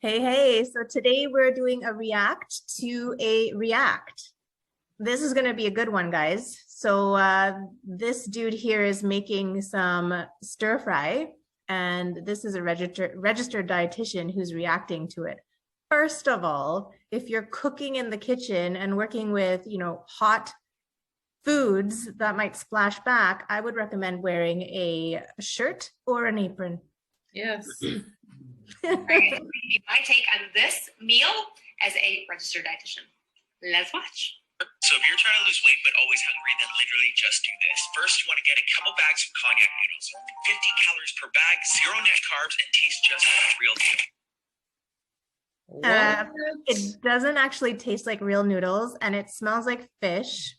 Hey, so today we're doing a react to a react. This is going to be a good one, guys. So this dude here is making some stir fry, and this is a registered dietitian who's reacting to it. First of all, if you're cooking in the kitchen and working with, hot foods that might splash back, I would recommend wearing a shirt or an apron. Yes. Right. My take on this meal as a registered dietitian. Let's watch. So if you're trying to lose weight but always hungry, then literally just do this. First, you want to get a couple bags of Konjac noodles. 50 calories per bag, zero net carbs, and taste just like real noodles. It doesn't actually taste like real noodles, and it smells like fish.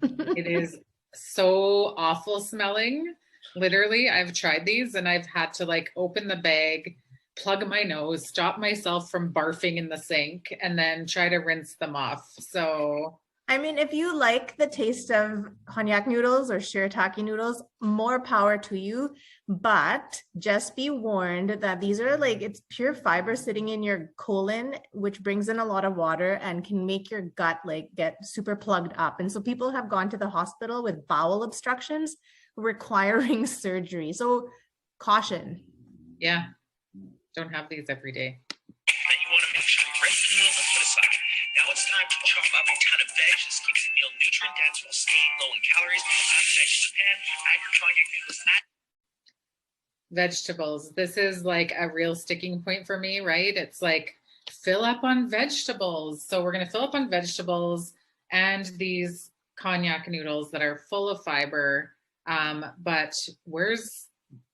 It is so awful smelling. Literally, I've tried these and I've had to open the bag, plug my nose, stop myself from barfing in the sink, and then try to rinse them off. So, I mean, if you like the taste of Konjac noodles or shirataki noodles, more power to you. But just be warned that these are it's pure fiber sitting in your colon, which brings in a lot of water and can make your gut get super plugged up. And so people have gone to the hospital with bowel obstructions requiring surgery. So caution. Yeah. Don't have these every day. Then you want to make sure you rinse the noodles and put aside. Now it's time to chop up a ton of veg. This keeps the meal nutrient dense while staying low in calories. Add the veg to the pan, add your Konjac noodles, Vegetables. This is a real sticking point for me, right? It's fill up on vegetables. So we're going to fill up on vegetables and these Konjac noodles that are full of fiber. But where's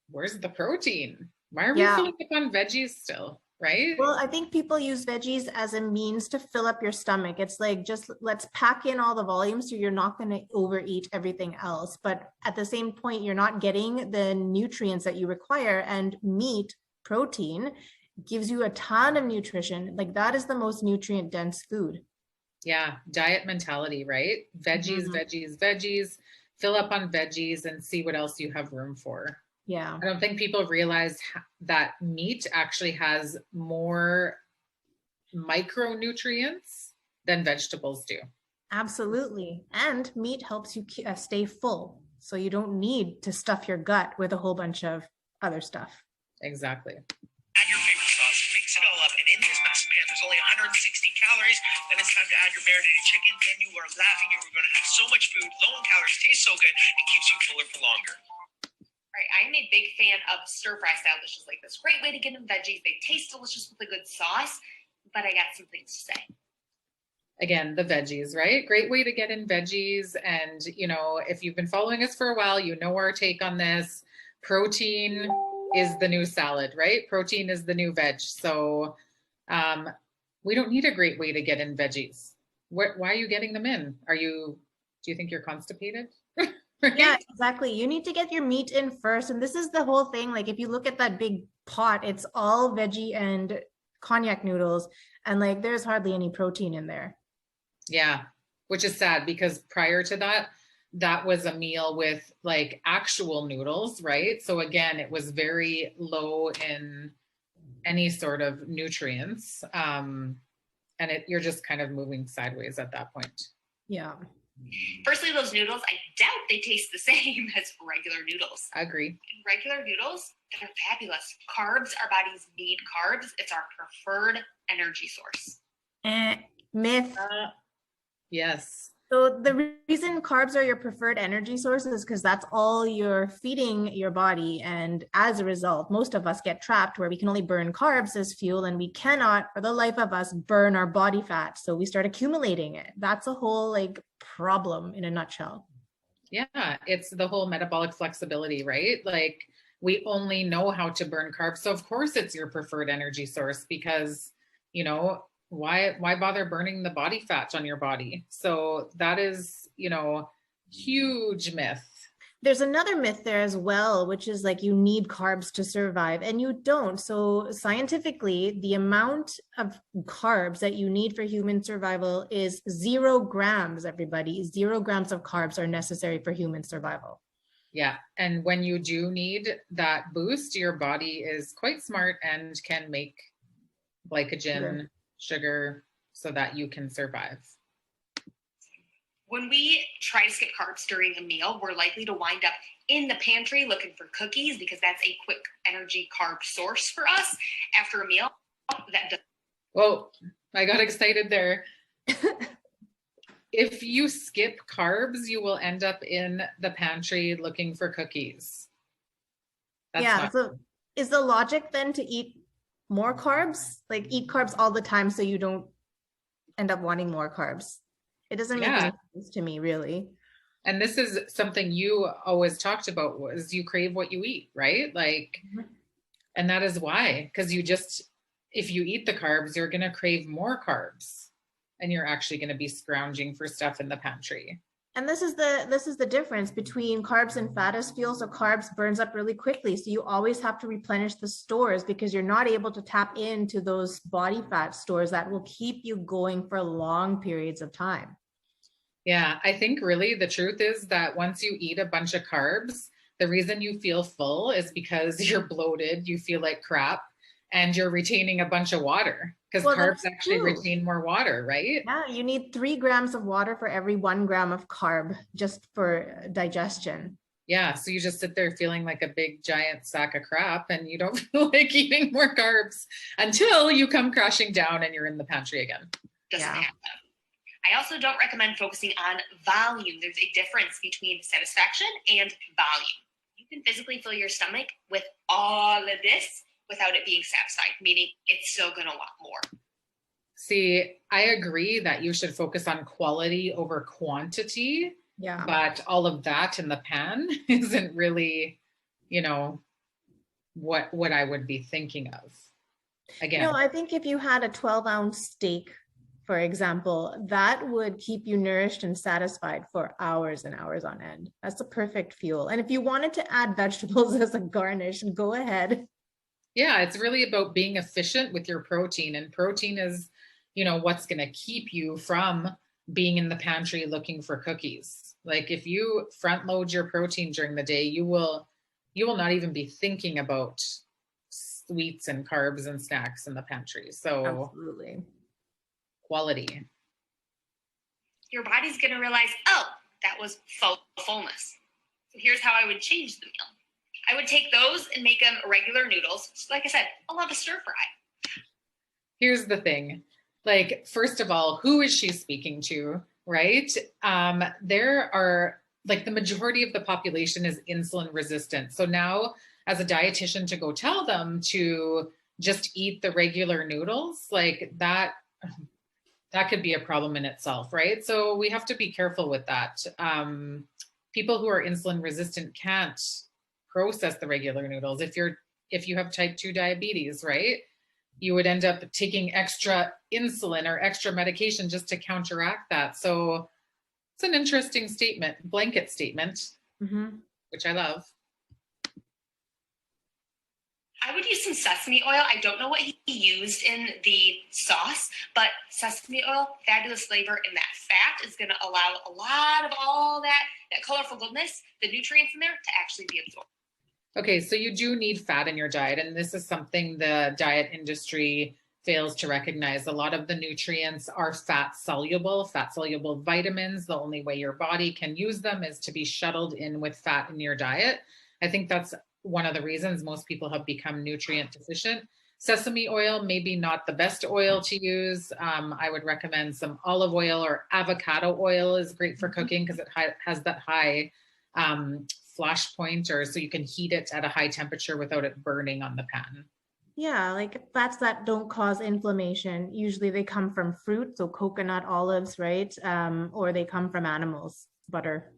the protein? Why are we filling up on veggies still, right? Well, I think people use veggies as a means to fill up your stomach. It's just let's pack in all the volume so you're not going to overeat everything else. But at the same point, you're not getting the nutrients that you require. And meat, protein, gives you a ton of nutrition. That is the most nutrient dense food. Yeah, diet mentality, right? Veggies, veggies. Fill up on veggies and see what else you have room for. Yeah. I don't think people realize that meat actually has more micronutrients than vegetables do. Absolutely. And meat helps you stay full. So you don't need to stuff your gut with a whole bunch of other stuff. Exactly. Add your favorite sauce, mix it all up, and in this massive pan, there's only 160 calories. Then it's time to add your marinated chicken. Then you are laughing. You're going to have so much food, low in calories, tastes so good, and keeps you fuller for longer. Right. I am a big fan of stir fry style dishes like this. Great way to get them veggies. They taste delicious with a good sauce, but I got some things to say. Again, the veggies, right? Great way to get in veggies. And, if you've been following us for a while, you know our take on this. Protein is the new salad, right? Protein is the new veg. So we don't need a great way to get in veggies. Why are you getting them in? Do you think you're constipated? Right? Yeah, exactly. You need to get your meat in first. And this is the whole thing. If you look at that big pot, it's all veggie and Konjac noodles. And there's hardly any protein in there. Yeah, which is sad because prior to that was a meal with actual noodles, right? So again, it was very low in any sort of nutrients. And you're just kind of moving sideways at that point. Yeah. Firstly, those noodles, I doubt they taste the same as regular noodles. I agree. And regular noodles, they're fabulous. Carbs, our bodies need carbs. It's our preferred energy source. Myth. Yes. So the reason carbs are your preferred energy source is because that's all you're feeding your body. And as a result, most of us get trapped where we can only burn carbs as fuel and we cannot, for the life of us, burn our body fat. So we start accumulating it. That's a whole problem in a nutshell. Yeah, it's the whole metabolic flexibility, right? We only know how to burn carbs. So of course it's your preferred energy source because, why bother burning the body fat on your body? So that is, huge myth. There's another myth there as well, which is you need carbs to survive, and you don't. So scientifically, the amount of carbs that you need for human survival is 0 grams, everybody. 0 grams of carbs are necessary for human survival. Yeah. And when you do need that boost, your body is quite smart and can make glycogen, sugar, so that you can survive. When we try to skip carbs during a meal, we're likely to wind up in the pantry looking for cookies because that's a quick energy carb source for us after a meal. Whoa, I got excited there. If you skip carbs, you will end up in the pantry looking for cookies. So is the logic then to eat more carbs? Like eat carbs all the time so you don't end up wanting more carbs? It doesn't make any sense to me, really. And this is something you always talked about, was you crave what you eat, right? Like, and that is why, because if you eat the carbs, you're going to crave more carbs and you're actually going to be scrounging for stuff in the pantry. And this is the difference between carbs and fat as fuel. So carbs burns up really quickly. So you always have to replenish the stores because you're not able to tap into those body fat stores that will keep you going for long periods of time. Yeah, I think really the truth is that once you eat a bunch of carbs, the reason you feel full is because you're bloated, you feel like crap, and you're retaining a bunch of water because carbs actually retain more water, right? Yeah, you need 3 grams of water for every 1 gram of carb just for digestion. Yeah, so you just sit there feeling like a big giant sack of crap and you don't feel like eating more carbs until you come crashing down and you're in the pantry again. Doesn't happen. I also don't recommend focusing on volume. There's a difference between satisfaction and volume. You can physically fill your stomach with all of this without it being satisfied, meaning it's still going to want more. See, I agree that you should focus on quality over quantity. Yeah. But all of that in the pan isn't really, what I would be thinking of. Again. I think if you had a 12-ounce steak, for example, that would keep you nourished and satisfied for hours and hours on end. That's the perfect fuel. And if you wanted to add vegetables as a garnish, go ahead. Yeah, it's really about being efficient with your protein, and protein is, what's going to keep you from being in the pantry looking for cookies. Like if you front load your protein during the day, you will not even be thinking about sweets and carbs and snacks in the pantry. So absolutely. Quality. Your body's going to realize, oh, that was fullness. So here's how I would change the meal. I would take those and make them regular noodles. So like I said, I'll have a stir fry. Here's the thing. Like, first of all, who is she speaking to, right? There are, like, the majority of the population is insulin resistant. So now as a dietitian to go tell them to just eat the regular noodles, like that could be a problem in itself, right? So we have to be careful with that. People who are insulin resistant can't process the regular noodles. If you have type 2 diabetes, right? You would end up taking extra insulin or extra medication just to counteract that. So it's an interesting statement, blanket statement, which I love. I would use some sesame oil. I don't know what he used in the sauce, but sesame oil, fabulous flavor, and that fat is going to allow a lot of all that colorful goodness, the nutrients in there, to actually be absorbed. Okay, so you do need fat in your diet, and this is something the diet industry fails to recognize. A lot of the nutrients are fat soluble vitamins. The only way your body can use them is to be shuttled in with fat in your diet. I think that's one of the reasons most people have become nutrient deficient. Sesame oil, maybe not the best oil to use. I would recommend some olive oil, or avocado oil is great for cooking because it has that high flash point, or so you can heat it at a high temperature without it burning on the pan. Yeah, like fats that don't cause inflammation. Usually they come from fruit, so coconut, olives, right? Or they come from animals, butter.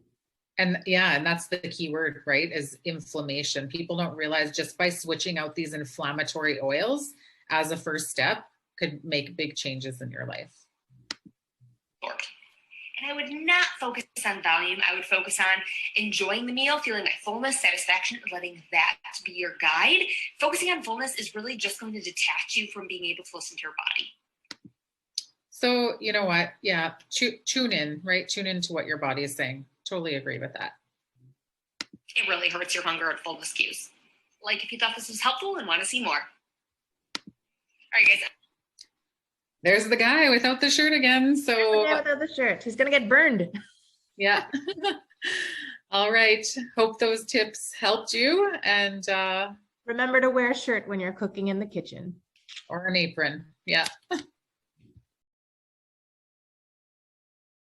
And that's the key word, right? Is inflammation. People don't realize just by switching out these inflammatory oils as a first step could make big changes in your life. And I would not focus on volume. I would focus on enjoying the meal, feeling my fullness, satisfaction, and letting that be your guide. Focusing on fullness is really just going to detach you from being able to listen to your body. So you know what? Yeah, tune in, right? Tune into what your body is saying. Totally agree with that. It really hurts your hunger at fullness cues. Like if you thought this was helpful and want to see more. All right, guys. There's the guy without the shirt again. The So guy without the shirt. He's gonna get burned. yeah. All right. Hope those tips helped you, and Remember to wear a shirt when you're cooking in the kitchen. or an apron. Yeah.